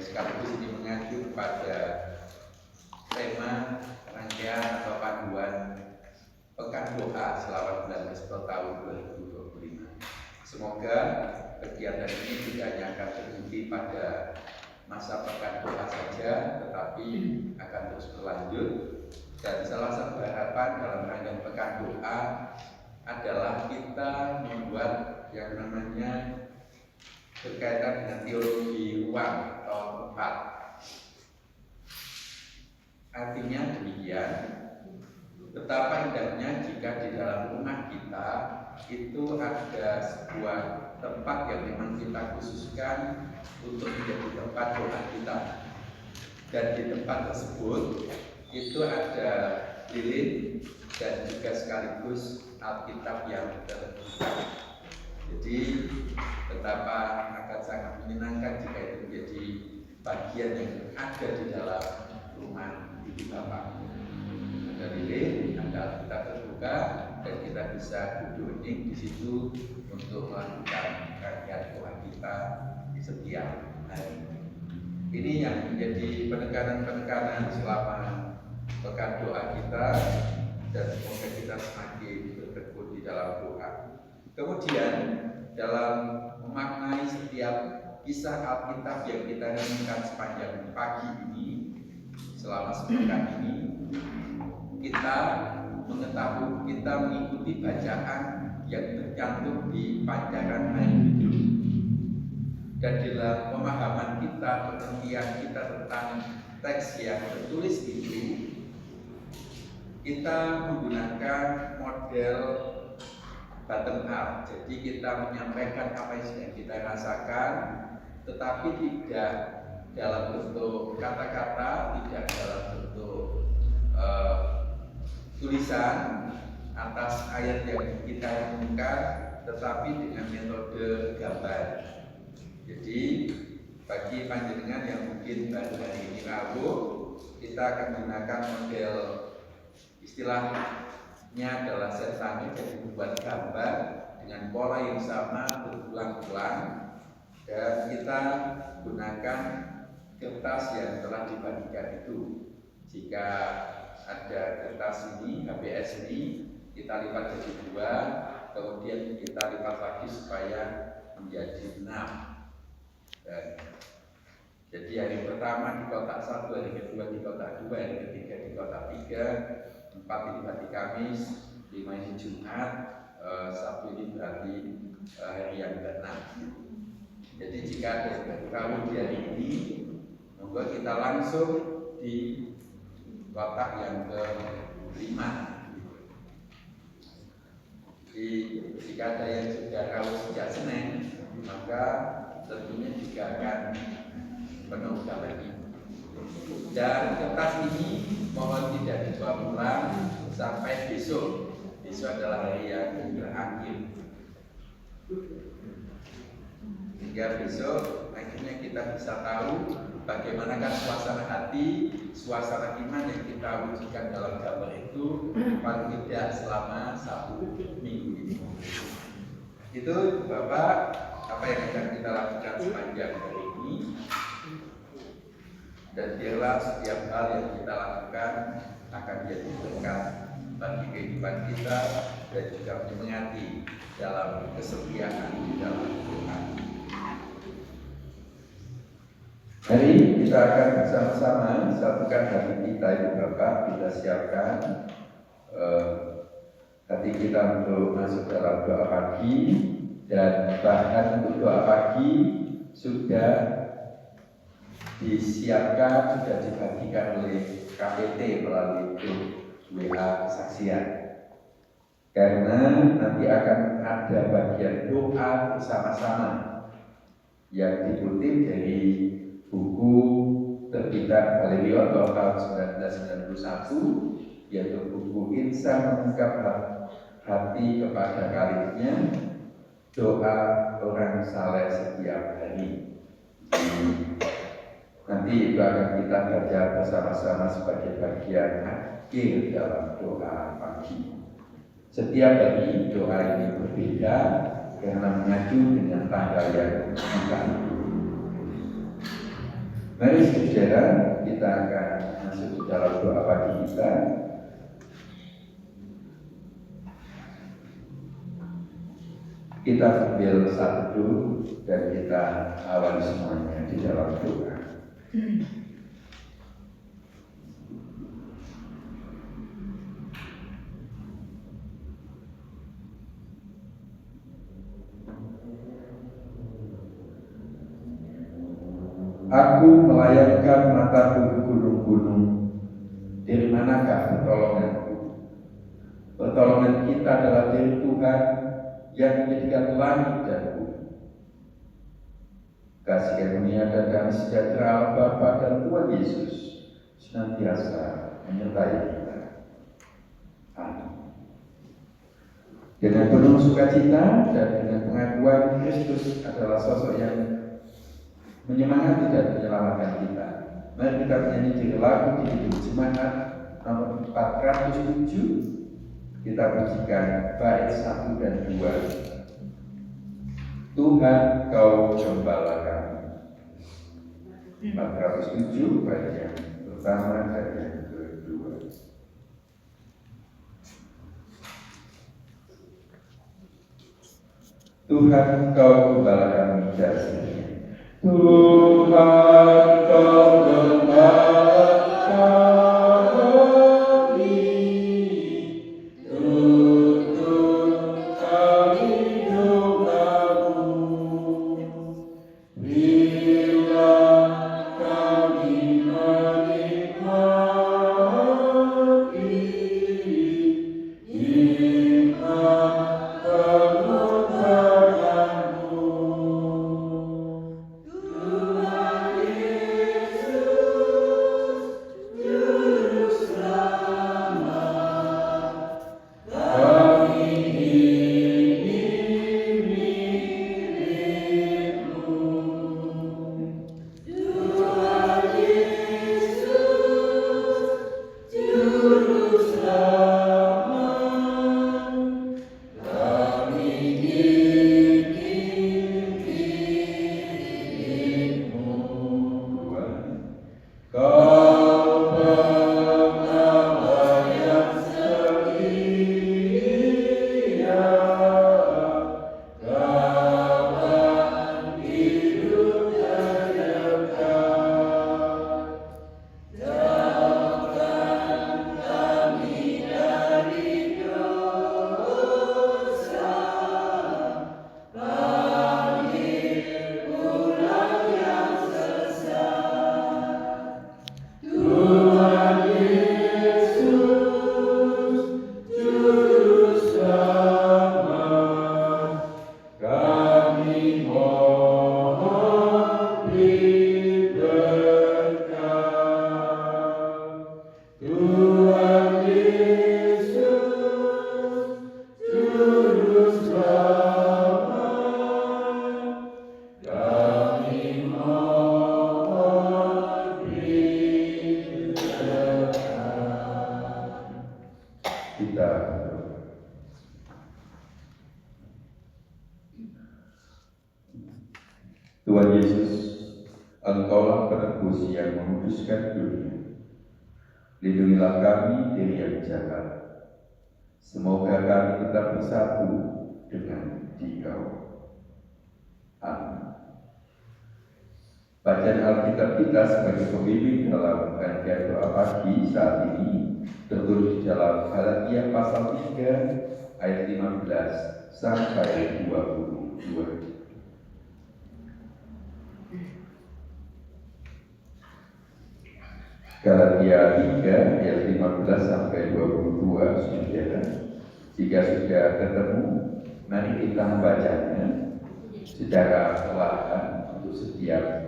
sekaligus ini mengacu pada tema rangkaian atau panduan Pekan Doa selama bulan Agustus tahun 2025. Semoga kegiatan ini tidak hanya akan berhenti pada masa Pekan Doa saja, tetapi akan terus berlanjut. Dan salah satu harapan dalam rangkaian Pekan Doa adalah kita membuat yang namanya berkaitan dengan teologi ruang atau tempat. Artinya demikian, betapa indahnya jika di dalam rumah kita itu ada sebuah tempat yang memang kita khususkan untuk menjadi tempat doa kita. Dan di tempat tersebut itu ada lilin dan juga sekaligus Alkitab yang terbuka. Jadi betapa akan sangat menyenangkan jika itu menjadi bagian yang ada di dalam rumah ibu bapak. Ada lilin, ada Alkitab terbuka, dan kita bisa duduk di situ untuk melakukan rangkaian doa kita di setiap hari. Ini yang menjadi penekanan-penekanan selama pekan doa kita, dan semoga kita semakin bertekun di dalam doa. Kemudian dalam memaknai setiap kisah Alkitab yang kita renungkan sepanjang pagi ini, selama sepekan ini, kita mengetahui, kita mengikuti bacaan yang tercantum di Pancaran Air Hidup. Dan dalam pemahaman kita, pengertian kita tentang teks yang tertulis itu, kita menggunakan model bottom up. Jadi kita menyampaikan apa yang sedang kita rasakan, tetapi tidak dalam bentuk kata-kata, tidak dalam bentuk tulisan atas ayat yang kita renungkan, tetapi dengan metode gambar. Jadi bagi panjenengan yang mungkin baru hari ini Rabu, kita akan menggunakan model, istilahnya adalah setangnya, jadi membuat gambar dengan pola yang sama berulang-ulang, dan kita gunakan kertas yang telah dibagikan itu. Jika ada kertas ini, HBS ini, kita lipat jadi 2, kemudian kita lipat lagi supaya menjadi 6. Dan jadi hari pertama di kotak 1, hari kedua di kotak 2, hari ketiga di kotak 3, 4 ini berarti Kamis, 5 ini Jumat, Sabtu ini berarti hari yang ke-6. Jadi jika ada yang baru di hari ini, monggo kita langsung di kotak yang ke-5. Jadi jika ada yang sudah rawuh sejak Senin, maka tentunya juga akan penuh lagi. Dan kertas ini mohon tidak dibawa pulang sampai besok. Besok adalah hari yang terakhir. Hingga besok akhirnya kita bisa tahu bagaimanakah suasana hati, suasana iman yang kita wujudkan dalam gambar itu paling tidak selama 1 minggu ini. Itu Bapak, apa yang akan kita lakukan sepanjang hari ini, dan biarlah setiap hal yang kita lakukan akan jadi berkat bagi kehidupan kita dan juga menyemangati dalam kesetiaan di dalam Tuhan. Hari ini kita akan bersama-sama satukan hati kita, Ibu Bapak. Kita siapkan hati kita untuk masuk dalam doa pagi, dan bahan untuk doa pagi sudah disiapkan, sudah dibagikan oleh KPT melalui grup WA kesaksian. Karena nanti akan ada bagian doa bersama-sama yang dikutip dari buku terbitan Galileo tahun 1991, yaitu buku Insan Mengungkap Hati kepada Kalibnya, Doa Orang Saleh Setiap Hari. Nanti itu akan kita baca bersama-sama sebagai bagian akhir dalam doa pagi. Setiap hari doa ini berbeda karena mengacu dengan tanggal yang kita. Mari saudara, kita akan masuk ke dalam doa pagi kita. Kita sambil satu dan kita awali semuanya di dalam doa. Aku melayangkan mataku ke gunung-gunung. Dari manakah pertolonganku? Pertolongan kita adalah dari Tuhan yang menjadikan langit dan bumi. Kasih karunia dan damai sejahtera Allah Bapa dan Tuhan Yesus senantiasa menyertai kita. Amin. Dengan penuh sukacita dan dengan pengakuan Kristus adalah sosok yang menyemangati dan menyelamatkan kita, mari kita menyanyi di lagu di hidup jemaat nomor 407. Kita pujikan bait 1 dan 2. Tuhan Kau Gembala kami. 407 bait yang pertama dan yang kedua. Tuhan Kau Gembala kami dasarnya. Tuhan Kau Gembala kami, tuntun kami doamu, bila kami menikmati hikmat pengorbananmu. Tuhan Yesus, Engkaulah penebus yang menguduskan dunia. Lindungilah kami dari yang jahat. Semoga kami tetap bersatu dengan Dikau. Amin. Bacaan Alkitab kita sebagai pembimbing dalam rangkaian doa pagi saat ini tertulis di dalam Galatia pasal 3 ayat 15 sampai 22. Galatia 3 ayat 15 sampai 22. Saudara, jika sudah ketemu, mari kita membacanya secara perlahan untuk setiap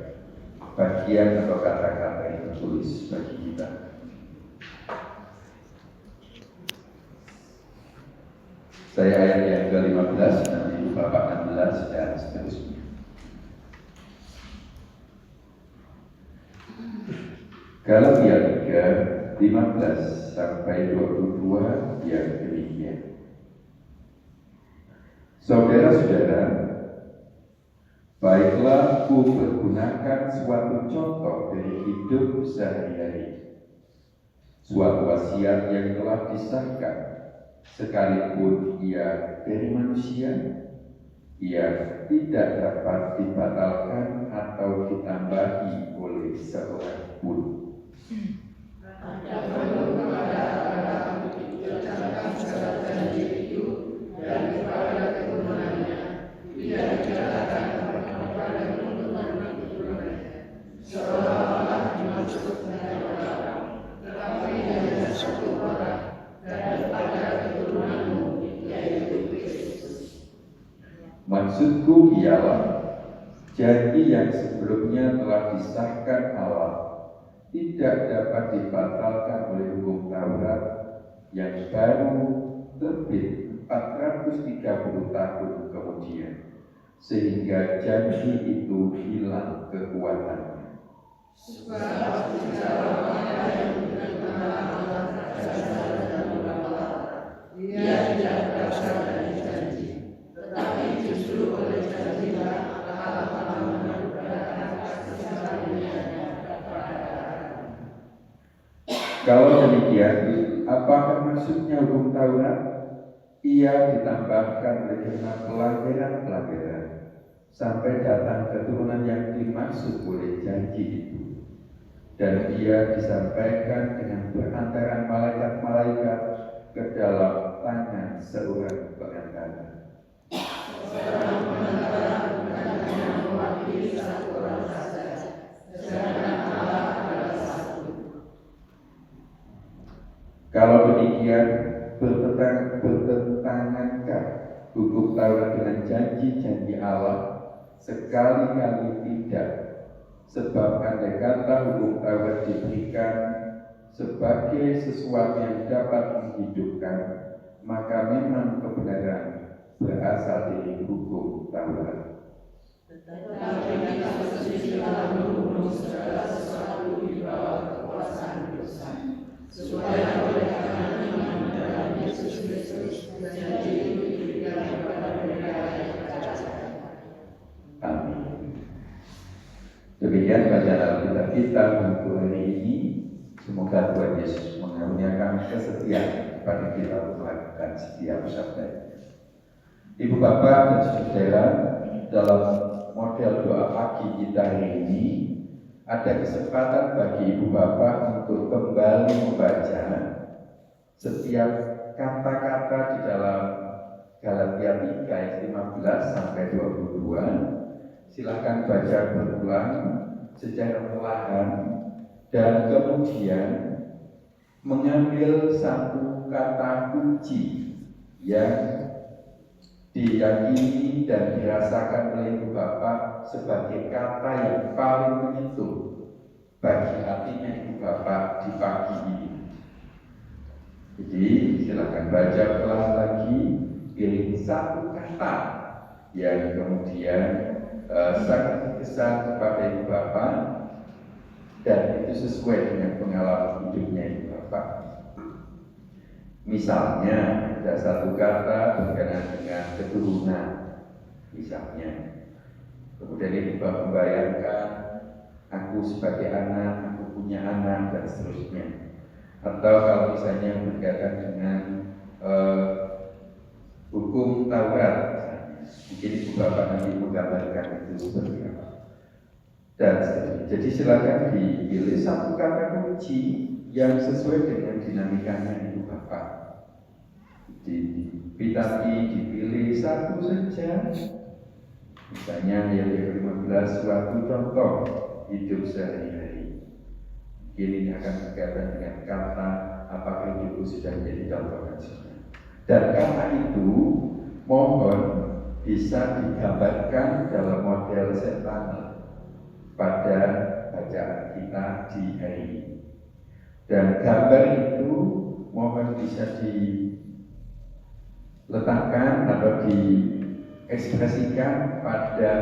bagian atau kata-kata yang tertulis bagi kita. Saya ayat yang ke-15, nanti Bapak 16 dan seterusnya. Galatia 3, 15 sampai 22 yang demikian. Saudara-saudara, baiklah mampu pergunakan suatu contoh dari hidup sehari-hari, suatu wasiat yang telah disahkan, sekalipun ia dari manusia, ia tidak dapat dibatalkan atau ditambahi oleh seorang pun. Maksudku ialah janji yang sebelumnya telah disahkan Allah tidak dapat dibatalkan oleh hukum Taurat yang baru terbit 430 tahun kemudian, sehingga janji itu hilang kekuatannya. Ia tidak berasal dari janji, tetapi justru oleh janjilah Allah telah menganugerahkan kasih karunia-Nya kepada kita. Kalau demikian, apakah maksudnya hukum Taurat? Ia ditambahkan oleh karena pelanggaran-pelanggaran sampai datang keturunan yang dimaksud oleh janji itu, dan ia disampaikan dengan perantaran malaikat-malaikat ke dalam tangan seorang perantara. Seorang perantara bukan hanya mewakili satu orang saja, sedangkan Allah adalah satu. Kalau demikian, bertentangankah hukum Taurat dengan janji-janji Allah? Sekali-kali tidak. Sebab andai kata hukum Taurat diberikan sebagai sesuatu yang dapat menghidupkan, maka memang kebenaran berasal dari hukum Taurat. Tetapi kita sendiri telah membunuh segala sesuatu di bawah kekuasaan dosa, supaya oleh karena iman dalam Yesus Kristus janji itu diberikan kepada mereka yang percaya. Amin. Demikian bacaan Alkitab kita untuk hari ini. Semoga Tuhan Yesus mengaruniakan kesetiaan kepada kita untuk melakukan setiap sabdanya. Ibu Bapak dan Saudara, dalam model doa pagi kita hari ini ada kesempatan bagi Ibu Bapak untuk kembali membaca setiap kata-kata di dalam Galatia 3 ayat 15 sampai 22. Silakan baca berulang secara perlahan dan kemudian mengambil satu kata kunci yang diyakini dan dirasakan oleh Ibu Bapak sebagai kata yang paling menyentuh bagi hatinya Ibu Bapak di pagi ini. Jadi silakan baca pelan lagi, pilih satu kata yang kemudian sangat berkesan kepada Ibu Bapak dan itu sesuai dengan pengalaman hidupnya Ibu Bapak. Misalnya ada satu kata berkenaan dengan keturunan, misalnya. Kemudian Ibu Bapak membayangkan aku sebagai anak, aku punya anak dan seterusnya. Atau kalau misalnya berkaitan dengan hukum Taurat, mungkin Ibu Bapak nanti menggambarkan itu seperti apa. Dan jadi silakan dipilih satu kata kunci yang sesuai dengan dinamikanya Ibu Bapak. Tapi dipilih satu saja. Misalnya yang ke-15 suatu contoh hidup sehari-hari. Ini akan berkaitan dengan kata apakah hidupku sudah menjadi contoh dan sebagainya. Dan kata itu mohon bisa digambarkan dalam model sentana pada bacaan kita di hari ini. Dan gambar itu mohon bisa diletakkan atau diekspresikan pada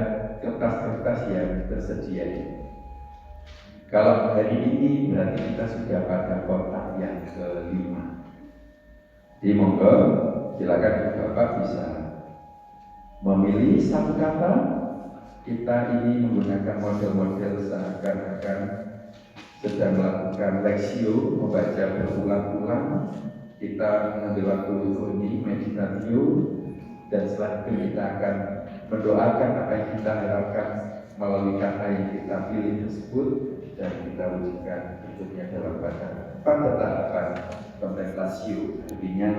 kertas-kertas yang tersedia ini. Kalau hari ini berarti kita sudah pada kotak yang ke-5. Di monggo silakan Bapak bisa memilih satu kata kita ini menggunakan model-model seakan-akan sedang melakukan leksio, membaca berulang-ulang. Kita mengambil waktu ini meditatio, dan setelah itu kita akan mendoakan apa yang kita harapkan melalui kata yang kita pilih tersebut, dan kita wujudkan berikutnya dalam pada tahapan kontemplasi. Artinya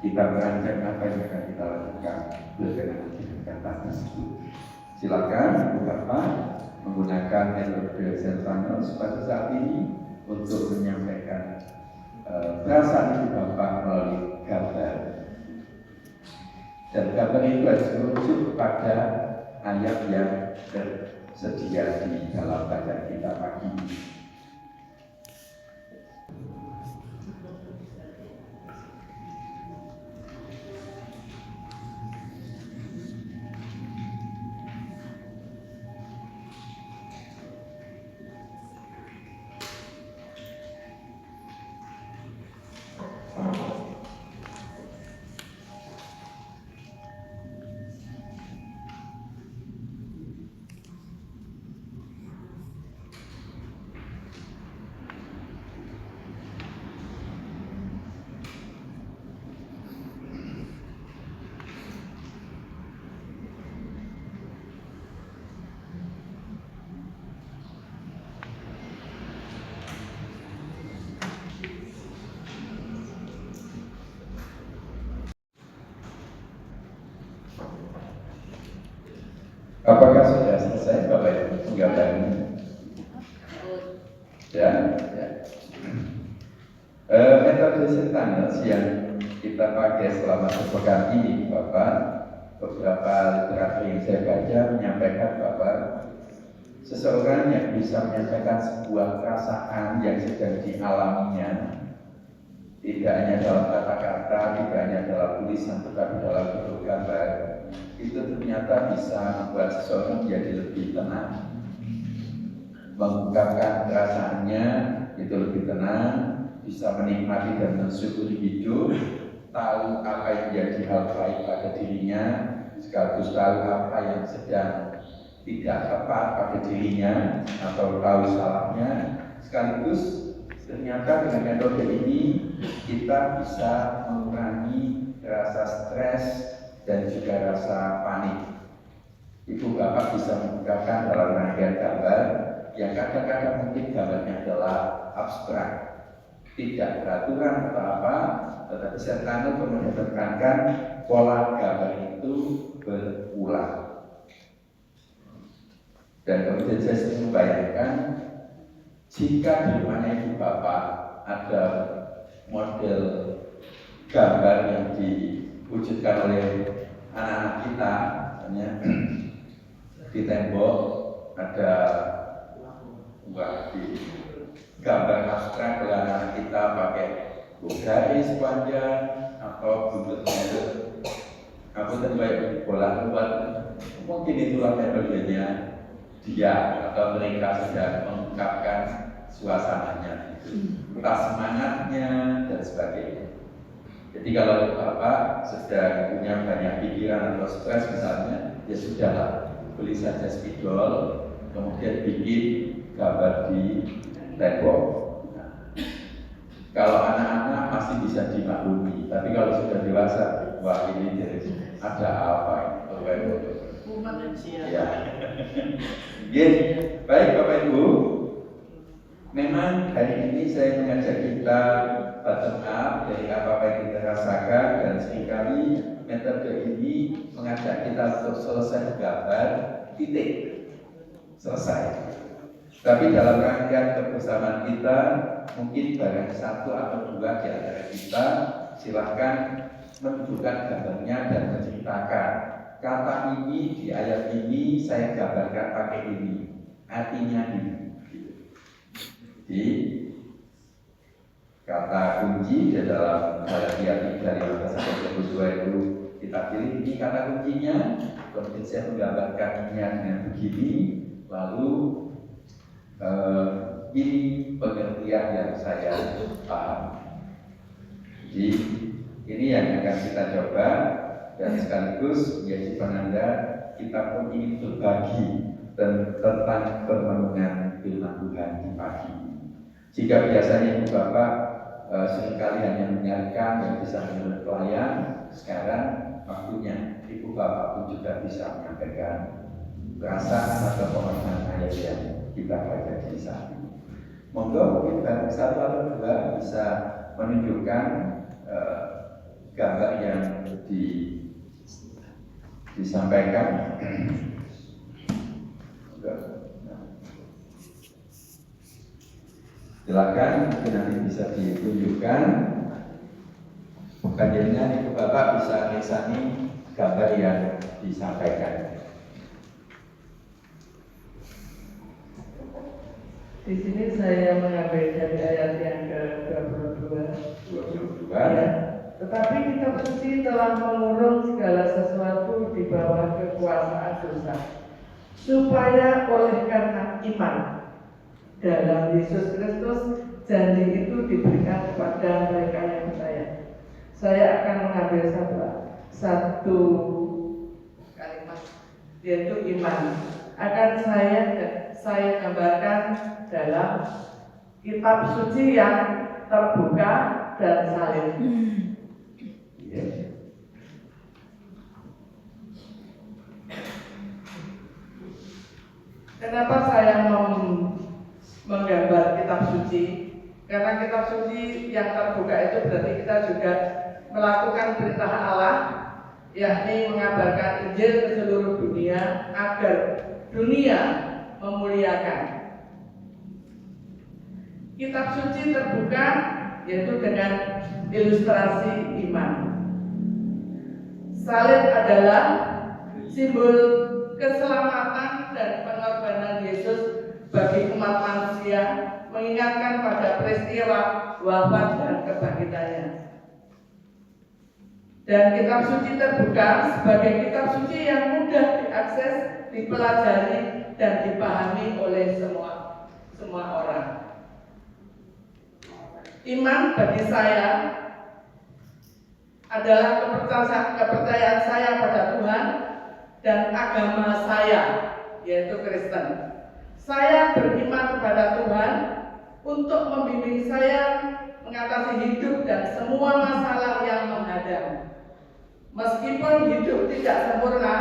kita merancang apa yang akan kita lakukan berkenaan dengan kata tersebut. Silakan Ibu Bapak menggunakan metode Self-Funnels pada saat ini untuk menyampaikan perasaan Ibu Bapak melalui gambar. Dan gambar itu harus merujuk kepada ayat yang tersedia di dalam bacaan kita pagi ini. Apakah sudah selesai Bapak Ibu gambarnya? Ya. Metode Self-Funnels yang kita pakai selama sepekan ini, Bapak, beberapa literatur yang saya baca menyampaikan bahwa seseorang yang bisa menyampaikan sebuah perasaan yang sedang dialaminya, tidak hanya dalam kata-kata, tidak hanya dalam tulisan, tetapi dalam bentuk gambar, itu ternyata bisa membuat seseorang menjadi lebih tenang, mengungkapkan perasaannya itu lebih tenang, bisa menikmati dan mensyukuri hidup, tahu apa yang menjadi hal baik pada dirinya, sekaligus tahu apa yang sedang tidak tepat pada dirinya atau tahu salahnya. Sekaligus ternyata dengan metode ini kita bisa mengurangi rasa stres dan juga rasa panik. Ibu Bapak bisa menggunakan dalam rangkaian gambar yang kadang-kadang mungkin gambarnya adalah abstrak, tidak beraturan atau apa, tetapi Self-Funnels kemudian menekankan pola gambar itu berulang. Dan kemudian saya sering membayangkan jika di rumahnya Ibu Bapak ada model gambar yang diwujudkan oleh anak-anak kita, misalnya di tembok ada gambar abstrak oleh anak-anak kita pakai garis panjang atau buntutnya itu bola luar, mungkin itulah metodenya dia atau mereka sedang mengungkapkan suasananya, entah semangatnya dan sebagainya. Jadi kalau Bapak sedang punya banyak pikiran atau stres misalnya, ya sudahlah, beli saja spidol, kemudian bikin gambar di tembok. Nah, kalau anak-anak masih bisa dimaklumi, tapi kalau sudah dewasa, wah ini ada apa ini? Ya. Baik Bapak Ibu, memang hari ini saya mengajak kita bottom up dari apa yang kita rasakan, dan seringkali metode ini mengajak kita untuk selesai gambar, titik, selesai. Tapi dalam rangkaian kebersamaan kita, mungkin barang satu atau dua di antara kita silahkan menunjukkan gambarnya dan menceritakan kata ini di ayat ini saya gambarkan pakai ini, artinya ini. Jadi kata kunci di dalam ayat 3 dari 15-22 itu kita pilih ini kata kuncinya, kemudian saya menggambarkannya dengan begini, lalu ini pengertian yang saya paham. Jadi ini yang akan kita coba, dan sekaligus menjadi penanda kita pun ingin berbagi tentang permenungan firman Tuhan di pagi ini. Jika biasanya Ibu Bapak seringkali hanya mendengarkan dan bisa menurut pelayan, sekarang waktunya Ibu Bapak pun juga bisa menyampaikan perasaan atau pemahaman ayat yang kita baca di saat ini. Monggo mungkin satu atau dua bisa menunjukkan gambar yang disampaikan. Silakan, mungkin nanti bisa ditunjukkan. Kajiannya Ibu Bapak bisa lisani gambar yang disampaikan. Di sini saya mengambil dari ayat yang ke-22. Ya. Tetapi kitab suci telah mengurung segala sesuatu di bawah kekuasaan dosa, supaya oleh karena iman dalam Yesus Kristus, janji itu diberikan kepada mereka yang percaya. Saya akan mengambil satu kalimat, yaitu iman. Akan saya gambarkan dalam kitab suci yang terbuka dan salib. Kenapa saya menggambar kitab suci? Karena kitab suci yang terbuka itu berarti kita juga melakukan perintah Allah, yakni mengabarkan Injil ke seluruh dunia agar dunia memuliakan. Kitab suci terbuka yaitu dengan ilustrasi iman. Salib adalah simbol keselamatan dan pengorbanan Yesus bagi umat manusia, mengingatkan pada peristiwa wafat dan kebangkitannya. Dan kitab suci terbuka sebagai kitab suci yang mudah diakses, dipelajari dan dipahami oleh semua orang. Iman bagi saya adalah kepercayaan saya pada Tuhan dan agama saya, yaitu Kristen. Saya beriman kepada Tuhan untuk membimbing saya mengatasi hidup dan semua masalah yang menghadang. Meskipun hidup tidak sempurna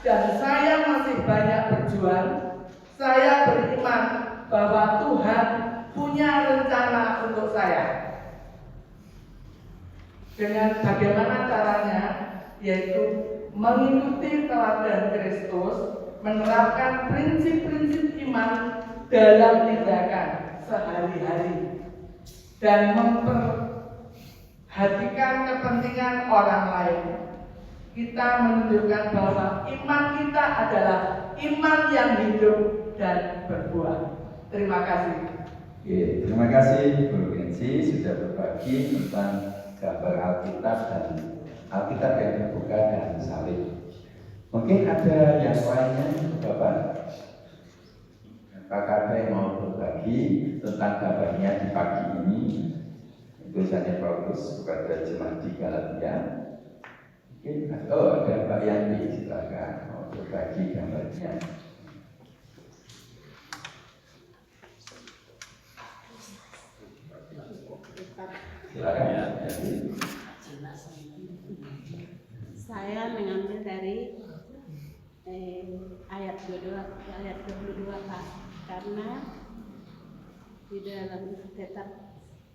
dan saya masih banyak berjuang, saya beriman bahwa Tuhan punya rencana untuk saya. Dengan bagaimana caranya, yaitu mengikuti teladan Kristus, menerapkan prinsip-prinsip iman dalam tindakan sehari-hari, dan memperhatikan kepentingan orang lain. Kita menunjukkan bahwa iman kita adalah iman yang hidup dan berbuah. Terima kasih. Oke, terima kasih Bu Nancy sudah berbagi tentang gambar Alkitab dan Alkitab yang terbuka dan salib. Mungkin ada yang lainnya, Bapak? Apakah ada yang mau berbagi tentang gambarnya di pagi ini? Tulisannya Paulus kepada jemaat di Galatia. Mungkin ada Mbak Yanti, silakan mau berbagi gambarnya. Silakan. Saya mengambil dari ayat 22 Pak, karena di dalam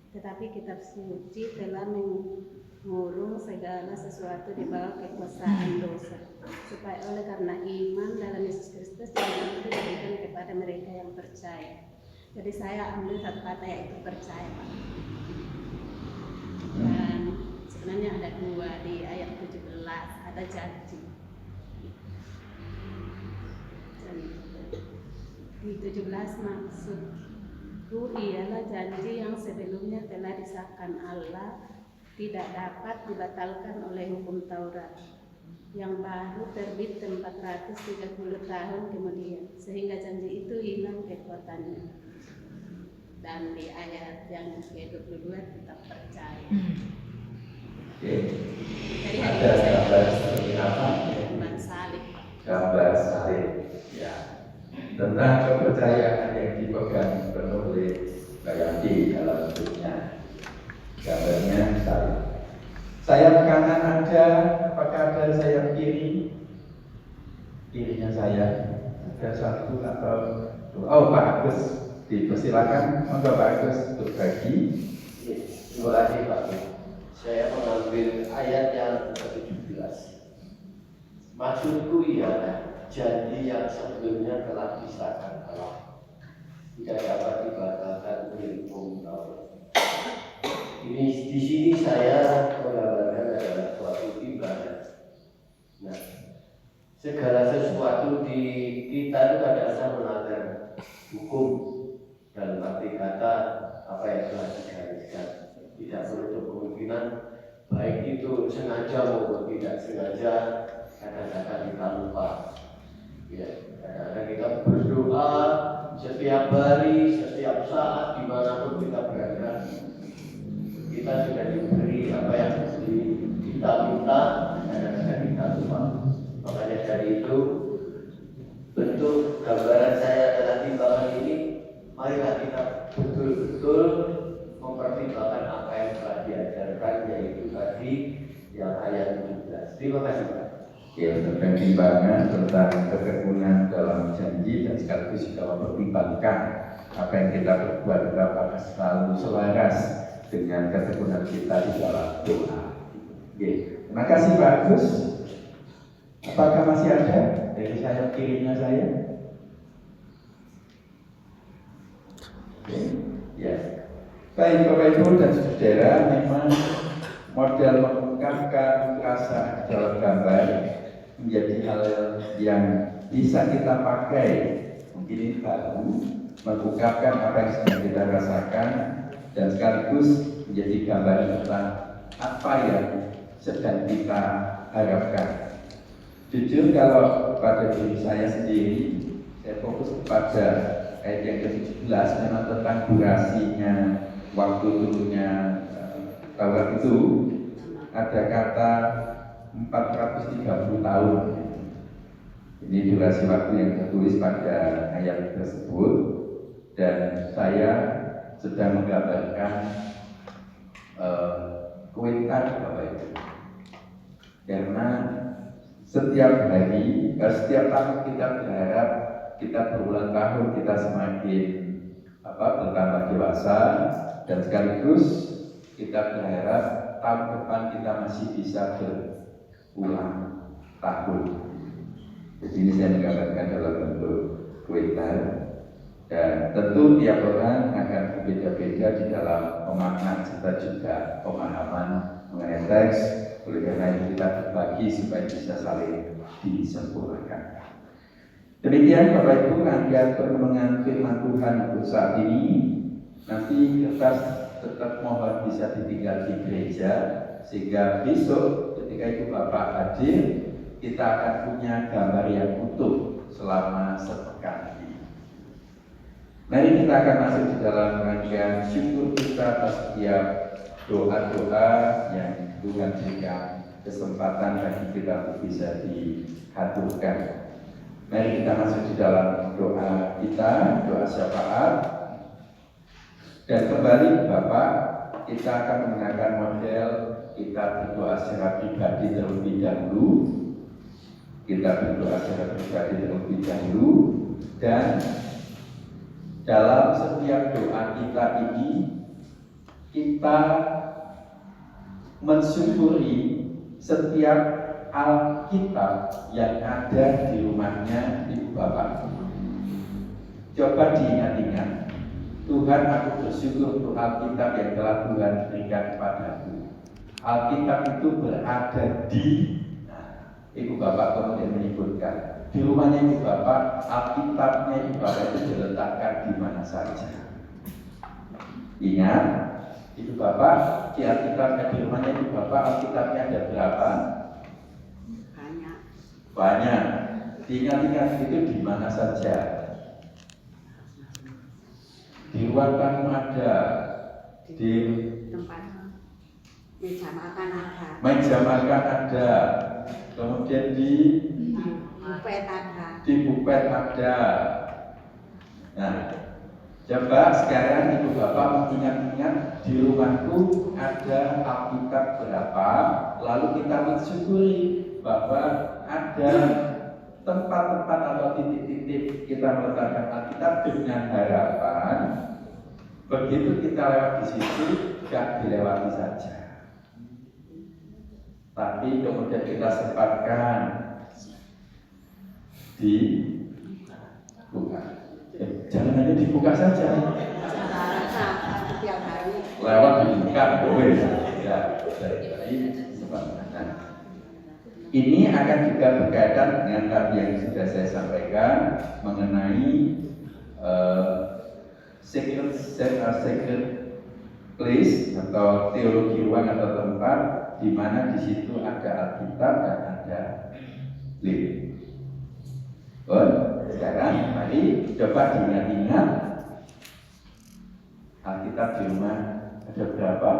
tetapi kitab suci telah mengurung segala sesuatu di bawah kekuasaan dosa, supaya oleh karena iman dalam Yesus Kristus janji itu diberikan kepada mereka yang percaya. Jadi saya ambil satu kata yaitu percaya, Pak. Dan sebenarnya ada dua di ayat 17, ada janji. Di 17 maksudku ialah janji yang sebelumnya telah disahkan Allah tidak dapat dibatalkan oleh hukum Taurat yang baru terbit 430 tahun kemudian, sehingga janji itu hilang kekuatannya. Dan di ayat yang ke-22 kita percaya. Oke. Jadi ada gambar seperti apa? Gambar salib. Gambar salib. Ya. tentang kepercayaan yang dipegang penuh oleh Mbak Yanti dalam hidupnya. Gambarnya sayap kanan ada, apakah ada sayap kiri? Kirinya saya ada satu atau dua. Oh, Pak Agus, dipersilakan untuk Pak Agus berbagi. Terima kasih Pak. Saya mengambil ayat yang ke-17. Maksudku ialah janji yang sebelumnya telah disahkan Allah, tidak dapat dibatalkan oleh hukum Taurat. Ini di sini saya menggambarkan adalah suatu ibadah. Nah, segala sesuatu di kita itu kadang-kadang melanggar hukum, dalam arti kata apa yang telah digariskan. Tidak menutup kemungkinan baik itu sengaja maupun tidak sengaja, kadang-kadang kita lupa. Ya, kadang-kadang kita berdoa setiap hari, setiap saat, dimanapun kita berada. Kita sudah diberi apa yang kita minta, kadang-kadang kita lupa. Makanya dari itu, bentuk gambaran saya adalah timbangan ini. Marilah kita betul-betul mempertimbangkan apa yang telah diajarkan, yaitu tadi yang ayat 17. Terima kasih Pak. Ya, pertimbangan tentang ketekunan dalam janji dan sekaligus juga mempertimbangkan apa yang kita berbuat apakah selalu selaras dengan ketekunan kita di dalam doa. Ya, terima kasih Pak Agus. Apakah masih ada dari sayap kirinya saya? Ya. Baik Bapak Ibu dan Saudara, memang model mengungkapkan rasa dalam gambar menjadi hal yang bisa kita pakai. Mungkin ini baru mengungkapkan apa yang sedang kita rasakan dan sekaligus menjadi gambar tentang apa yang sedang kita harapkan. Jujur kalau pada diri saya sendiri, saya fokus kepada ayat yang ke-17 memang tentang durasinya, waktu turunnya Taurat itu ada kata 430 tahun. Ini durasi waktu yang tertulis pada ayat tersebut, dan saya sedang menggambarkan kuitan Bapak Ibu. Karena setiap hari, setiap tahun kita berharap kita berulang tahun kita semakin bertambah dewasa, dan sekaligus kita berharap tahun depan kita masih bisa berulang tahun. Jadi ini saya menggambarkan dalam bentuk kuitan, dan tentu tiap orang akan berbeda-beda di dalam pemaknaan serta juga pemahaman mengenai teks. Oleh karena itu kita berbagi supaya bisa saling disempurnakan. Demikian Bapak Ibu, rangkaian permenungan firman Tuhan untuk saat ini. Nanti kertas tetap mohon bisa ditinggal di gereja, sehingga besok ketika itu Bapak hadir, kita akan punya gambar yang utuh selama sepekan ini. Mari kita akan masuk di dalam rangkaian syukur kita atas setiap doa-doa yang Tuhan berikan kesempatan bagi kita untuk bisa dihaturkan. Mari kita masuk di dalam doa kita, doa syafaat. Dan kembali Bapak, kita akan menggunakan model kita berdoa secara pribadi terlebih dahulu. Kita berdoa secara pribadi terlebih dahulu, dan dalam setiap doa kita ini kita mensyukuri setiap Alkitab yang ada di rumahnya Ibu Bapak. Coba diingat-ingat, Tuhan, aku bersyukur untuk Alkitab yang telah Tuhan berikan kepadaku. Alkitab itu berada di, Ibu Bapak kemudian menyebutkan di rumahnya Ibu Bapak, Alkitabnya Ibu Bapak itu diletakkan di mana saja. Ingat, Ibu Bapak, di Alkitabnya di rumahnya Ibu Bapak, Alkitabnya ada berapa? Banyak. Diingat-ingat itu di mana saja. Di ruang tamu ada, di tempat meja makan ada, meja makan ada, kemudian di bufet ada, bufet ada, Nah, coba sekarang Ibu Bapak mengingat-ingat di rumahku ada Alkitab berapa, lalu kita mensyukuri bahwa ada tempat-tempat atau titik-titik kita meletakkan Alkitab dengan harapan begitu kita lewat di situ gak dilewati saja, tapi kemudian kita sempatkan dibuka. Jangan hanya dibuka saja, Setiap hari. lewat dibuka boleh ya. Jadi sempatkan. Ini akan juga berkaitan dengan tadi yang sudah saya sampaikan mengenai sacred place atau teologi ruang atau tempat di mana di situ ada Alkitab dan ada lilin. Sekarang mari coba diingat-ingat Alkitab di rumah ada berapa,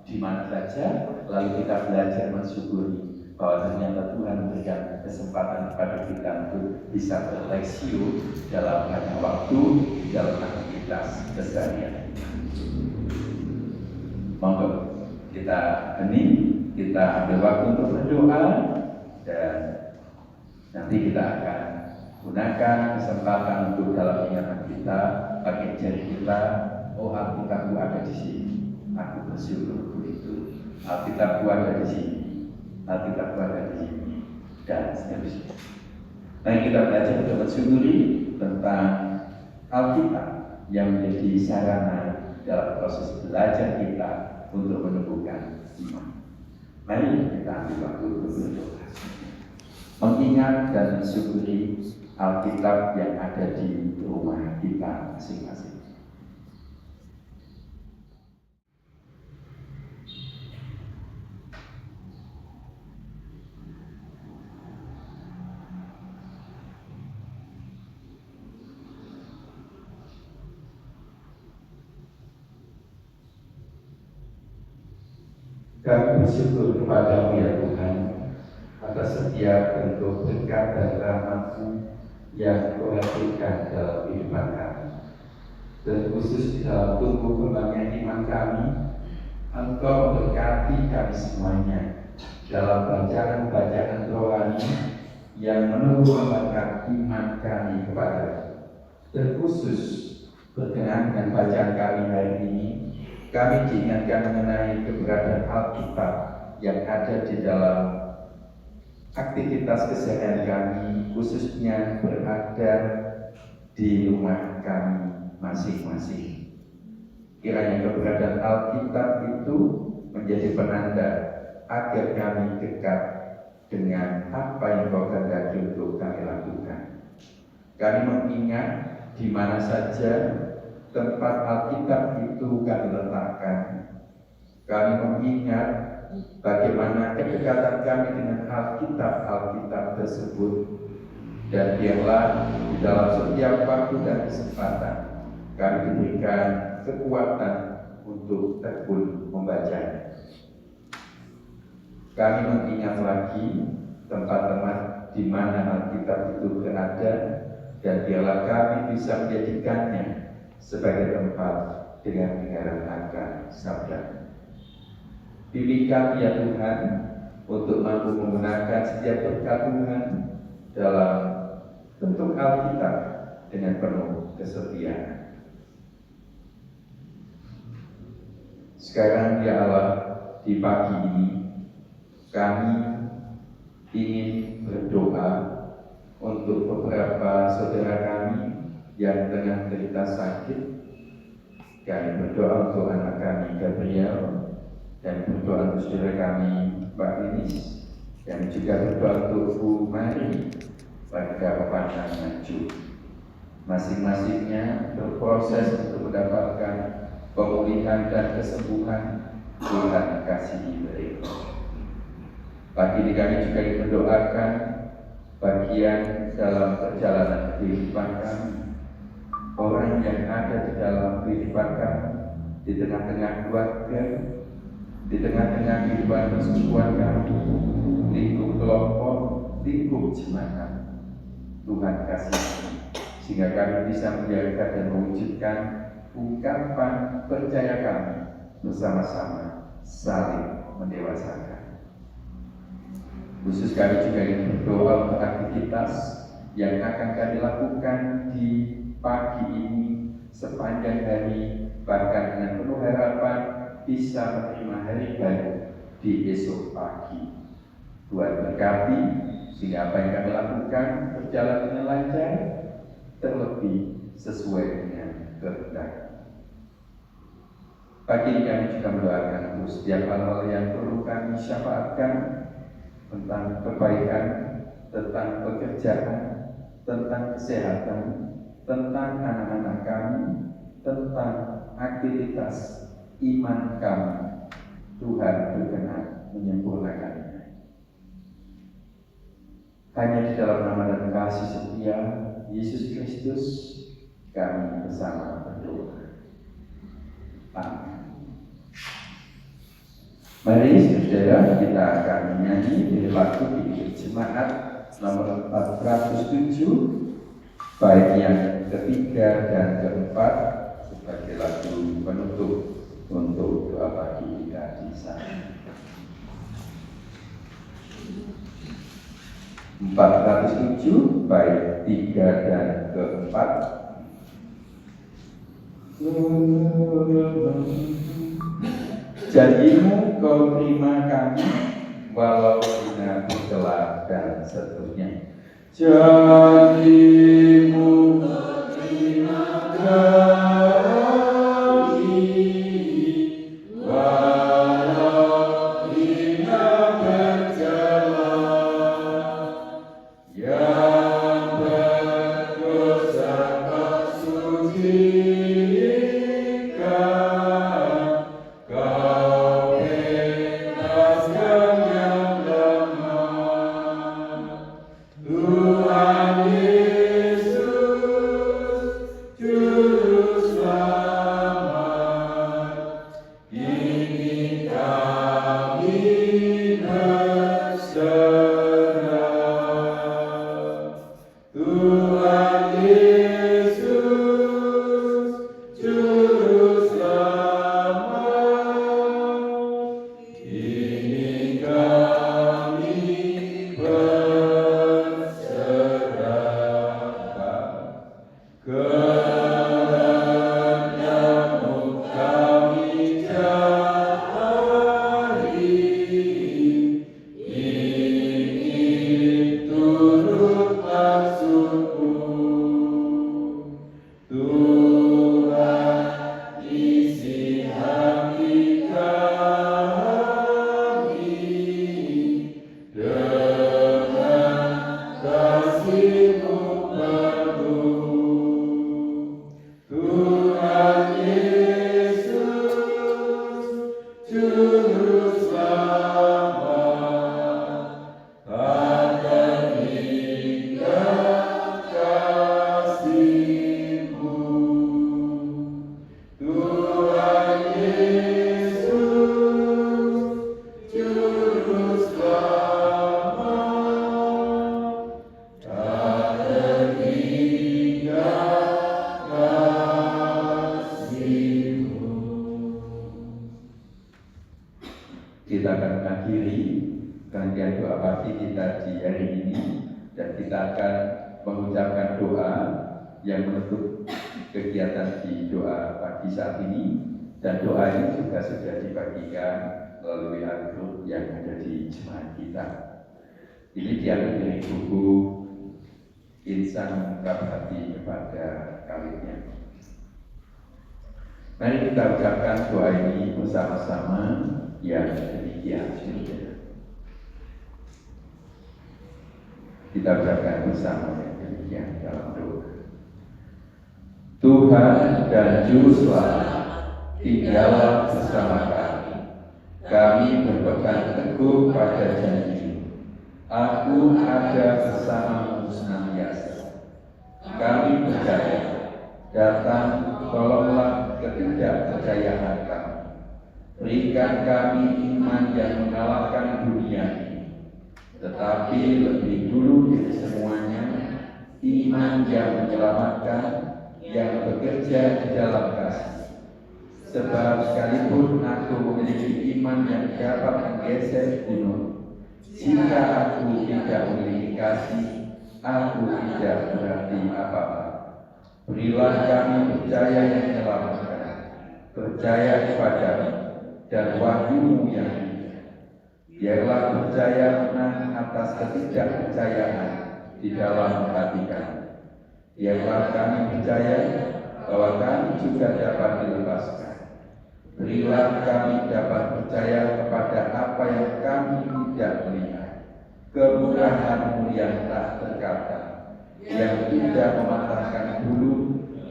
di mana saja, lalu kita belajar mensyukuri bahwa ternyata Tuhan memberikan kesempatan kepada kita untuk bisa berleksio dalam banyak waktu dalam aktivitas keseharian. Monggo kita hening, kita ambil waktu untuk berdoa, dan nanti kita akan gunakan kesempatan untuk dalam ingatan kita, pakai jari kita, oh Alkitabku ada di sini, aku bersyukur untuk itu. Alkitabku ada di sini, Alkitab ada di sini, dan seterusnya. Nah, kita belajar untuk mensyukuri tentang Alkitab yang menjadi sarana dalam proses belajar kita untuk menumbuhkan iman. Mari kita ambil waktu untuk berdoa, mengingat dan mensyukuri Alkitab yang ada di rumah kita masing-masing. Kami bersyukur kepada-Mu ya Tuhan atas setiap bentuk berkat dan rahmat-Mu yang Kau hadirkan dalam kehidupan kami. Dan khusus di dalam tumbuh kembangnya iman kami, Engkau memberkati kami semuanya dalam bacaan-bacaan rohani yang menumbuh kembangkan iman kami kepada-Mu. Dan khusus berkenaan dengan bacaan kami hari ini, kami diingatkan mengenai keberadaan Alkitab yang ada di dalam aktivitas keseharian kami, khususnya berada di rumah kami masing-masing. Kiranya keberadaan Alkitab itu menjadi penanda agar kami dekat dengan apa yang Kau kehendaki untuk kami lakukan. Kami mengingat di mana saja tempat Alkitab itu kami letakkan. Kami mengingat bagaimana kedekatan kami dengan Alkitab tersebut, dan biarlah di dalam setiap waktu dan kesempatan kami diberikan kekuatan untuk tekun membacanya. Kami mengingat lagi tempat-tempat di mana Alkitab itu berada, dan biarlah kami bisa menjadikannya sebagai tempat dengan pendengaran akan sabda. Pilih kami ya Tuhan untuk mampu menggunakan setiap berkat Tuhan dalam bentuk Alkitab dengan penuh kesetiaan. Sekarang ya Allah, di pagi ini kami ingin berdoa untuk beberapa saudara kami yang tengah menderita sakit. Kami berdoa untuk anak kami Gabriel, dan berdoa untuk saudara kami Pak Linis, dan juga berdoa untuk Bu Mari warga Pepanjang Maju. Masing-masingnya berproses untuk mendapatkan pemulihan dan kesembuhan. Tuhan kasihi mereka. Pagi ini kami juga ingin mendoakan bagian dalam perjalanan kehidupan kami, orang yang ada di dalam kehidupan kami, di tengah-tengah keluarga, di tengah-tengah kehidupan persekutuan kami, lingkup kelompok, lingkup jemaat. Tuhan kasihi sehingga kami bisa menjaga dan mewujudkan ungkapan percaya kami bersama-sama saling mendewasakan. Khusus kami juga ingin berdoa untuk aktivitas yang akan kami lakukan di pagi ini sepanjang hari, bahkan dengan penuh harapan bisa menerima hari baru di esok pagi. Tuhan berkati sehingga apa yang kami lakukan berjalan dengan lancar, terlebih sesuai dengan kehendak. Pagi ini kami juga mendoakan untuk setiap hal-hal yang perlu kami syafaatkan tentang kebaikan, tentang pekerjaan, tentang kesehatan, tentang anak-anak kami, tentang aktivitas iman kami. Tuhan berkenan menyempurnakannya. Hanya di dalam nama dan kasih setia Yesus Kristus kami bersama berdoa. Amin. Mari saudara, kita akan menyanyi dari lagu di Jemaat nomor 407 bait yang ketiga dan keempat sebagai lagu penutup untuk doa pagi kita di sana. 407 bait 3 dan keempat. Janjimu kau terima kami walau hina berkelak dan seterusnya. Janjimu kau terima kami walau hina berkelak, yang berdosa kau sucikan, kau bebaskan yang lemah. Tuhan Yesus, Juru Selamat, kini kami berserah. Tuhan Yesus, Juru Selamat, kini kami berserah. Kehendak-Mu kami cari, ingin turut maksud-Mu. Tuhan, isi hati kami dengan kasih-Mu penuh. Tuhan Yesus, Juru Selamat, tak terhingga kasih-Mu. Tuhan Yesus, Juru Selamat, tak terhingga kasih-Mu. Kita akan mengakhiri rangkaian doa pagi kita di hari ini, dan kita akan mengucapkan doa yang menutup kegiatan di doa pagi saat ini, dan doa ini juga sudah dibagikan melalui grup yang ada di jemaat kita. Ini diambil dari buku Insan Mengungkap Hati kepada Kawinnya. Mari kita ucapkan doa ini bersama-sama yang demikian. Kita ucapkan bersama yang demikian dalam doa. Tuhan dan Juru Selamat, tinggallah bersama kami. Kami berpegang teguh pada janji. Aku ada bersamamu senantiasa. Kami percaya, datang tolonglah ketidakpercayaan kami. Berikan kami iman yang mengalahkan dunia ini, tetapi lebih dulu dari semuanya, iman yang menyelamatkan, yang bekerja di dalam kasih. Sebab sekalipun aku memiliki iman yang dapat menggeser gunung, jika aku tidak memiliki kasih, aku tidak berarti apa-apa. Berilah kami percaya yang menyelamatkan, percaya kepadamu dan wahyu-Mu yang indah. Biarlah percaya menang atas ketidakpercayaan di dalam hati kami. Biarlah kami percaya bahwa kami juga dapat dilepaskan. Berilah kami dapat percaya kepada apa yang kami tidak melihat, kemurahan-Mu yang tak terkata, yang tidak mematahkan bulu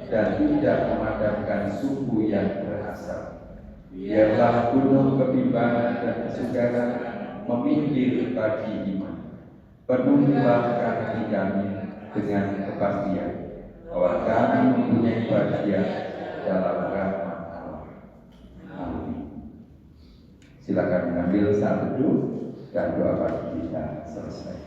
dan tidak memadamkan suhu yang berasap. Biarlah gunung kebimbangan dan kesukaran meminggir bagi iman. Penuhilah hati kami dengan kepastian bahwa kami mempunyai bagian dalam rahmat Allah. Amin. Silakan mengambil saat teduh dan doa pagi kita selesai.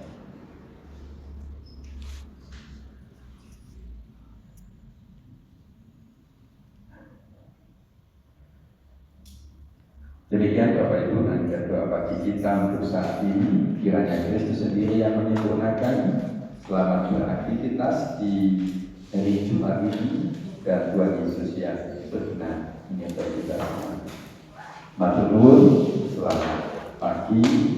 Demikian Bapak Ibu, dan doa pagi kita untuk saat ini. Kiranya Kristus sendiri yang menyempurnakan selamat beraktivitas di hari Jumat ini, dan Tuhan Yesus yang berkenan menyertai kita semua. Matur nuwun, selamat pagi.